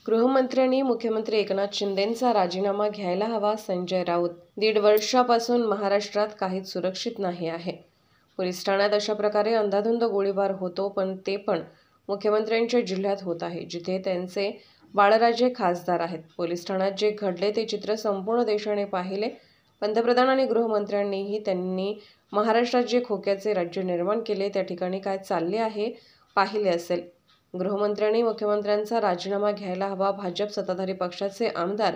गृहमंत्र्यांनी मुख्यमंत्री एकनाथ शिंदेंचा राजीनामा घ्यायला हवा. संजय राऊत. 1.5 वर्षापासून महाराष्ट्रात काहीच सुरक्षित नाही आहे. पोलीस ठाण्यात अशा प्रकारे अंधाधुंद गोळीबार होतो, पण ते पण मुख्यमंत्र्यांच्या जिल्ह्यात होत आहे, जिथे त्यांचे बाळराजे खासदार आहेत. पोलीस ठाण्यात जे घडले ते चित्र संपूर्ण देशाने पाहिले. पंतप्रधान आणि गृहमंत्र्यांनीही त्यांनी महाराष्ट्रात जे खोक्याचे राज्य निर्माण केले त्या ठिकाणी काय चालले आहे पाहिले असेल. गृहमंत्र्यांनी मुख्यमंत्र्यांचा राजीनामा घ्यायला हवा. भाजप सत्ताधारी पक्षाचे आमदार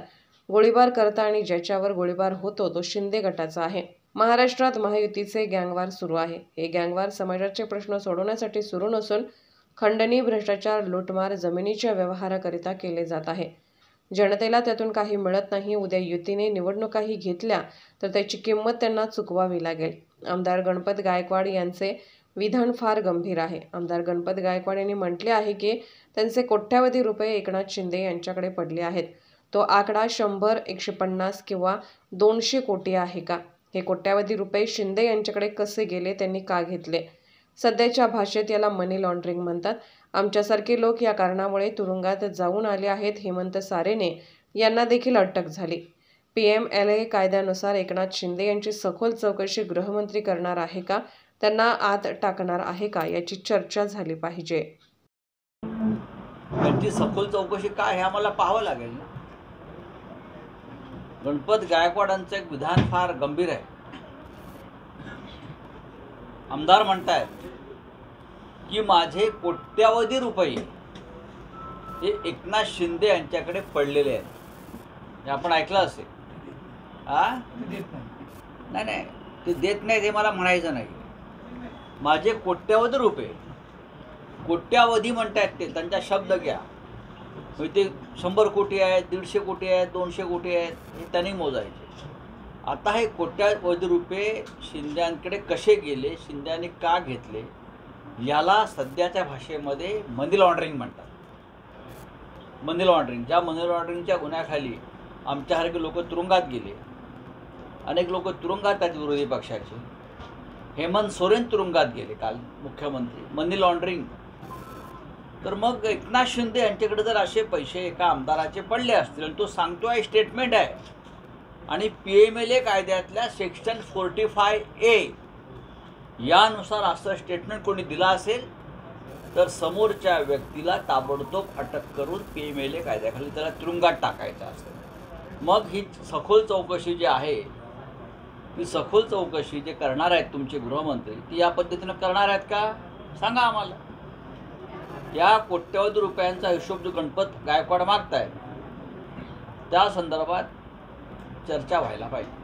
गोळीबार करता आणि ज्याच्यावर गोळीबार होतो तो शिंदे गटाचा आहे. महाराष्ट्रात महायुतीचे गँगवार सुरू आहे. हे गँगवार समाजाचे प्रश्न सोडवण्यासाठी सुरू नसून खंडणी, भ्रष्टाचार, लूटमार, जमिनीच्या व्यवहाराकरिता केले जात आहे. जनतेला त्यातून काही मिळत नाही. उद्या युतीने निवडणुकाही घेतल्या तर त्याची किंमत त्यांना चुकवावी लागेल. आमदार गणपत गायकवाड यांचे विधान फार गंभीर आहे. आमदार गणपत गायकवाड यांनी म्हटले आहे की त्यांचे कोट्यावधी रुपये एकनाथ शिंदे यांच्याकडे पडले आहेत. तो आकडा 100, 150 किंवा 200 कोटी आहे का? हे कोट्यावधी रुपये शिंदे यांच्याकडे कसे गेले? त्यांनी का घेतले? सध्याच्या भाषेत याला मनी लॉन्ड्रिंग म्हणतात. आमच्यासारखे लोक या कारणामुळे तुरुंगात जाऊन आले आहेत. हेमंत सारेने यांना देखील अटक झाली. PMLA कायद्यानुसार एकनाथ शिंदे यांची सखोल चौकशी गृहमंत्री करणार आहे का? त्यांना आत टाकणार आहे का? याची चर्चा झाली पाहिजे. त्यांची सखोल चौकशी काय हे आम्हाला पाहावं लागेल ना. गणपत गायकवाडांचं एक विधान फार गंभीर आहे. आमदार म्हणतायत की माझे कोट्यावधी रुपये हे एकनाथ शिंदे यांच्याकडे पडलेले आहेत. हे आपण ऐकलं असेल. नाही, ते देत नाही, ते मला म्हणायचं नाही. माझे कोट्यावधी रुपये, कोट्यावधी म्हणतायत ते, त्यांचा शब्द घ्या. म्हणजे ते 100 कोटी आहेत, 150 कोटी आहेत, 200 कोटी आहेत, हे त्यांनी मोजायचे. आता हे कोट्यावधी रुपये शिंद्यांकडे कसे गेले, शिंद्यांनी का घेतले, याला सध्याच्या भाषेमध्ये मनी लॉन्ड्रिंग म्हणतात. मनी लॉन्ड्रिंग, ज्या मनी लॉन्ड्रिंगच्या गुन्ह्याखाली आमच्यासारखे लोक तुरुंगात गेले. अनेक लोक तुरुंगात आहेत विरोधी पक्षाचे. हेमंत सोरेन तुरुंगात गेले काल, मुख्यमंत्री. मनी लॉन्ड्रिंग. तर मग एकनाथ शिंदे यांच्याकडे जर असे पैसे एका आमदाराचे पडले असतील आणि तो सांगतो आहे, स्टेटमेंट आहे, आणि PMLA कायद्यातल्या सेक्शन 45A यानुसार असं स्टेटमेंट कोणी दिला असेल तर समोरच्या व्यक्तीला ताबडतोब अटक करून PMLA कायद्याखाली त्याला तुरुंगात टाकायचं असेल. मग ही सखोल चौकशी जी आहे, ती सखोल चौकशी जे करणार आहेत तुमचे गृहमंत्री, ती या पद्धतीनं करणार आहेत का? सांगा आम्हाला. या कोट्यावधी रुपयांचा हिशोब जो गणपत गायकवाड मागतायत त्या संदर्भात चर्चा व्हायला पाहिजे.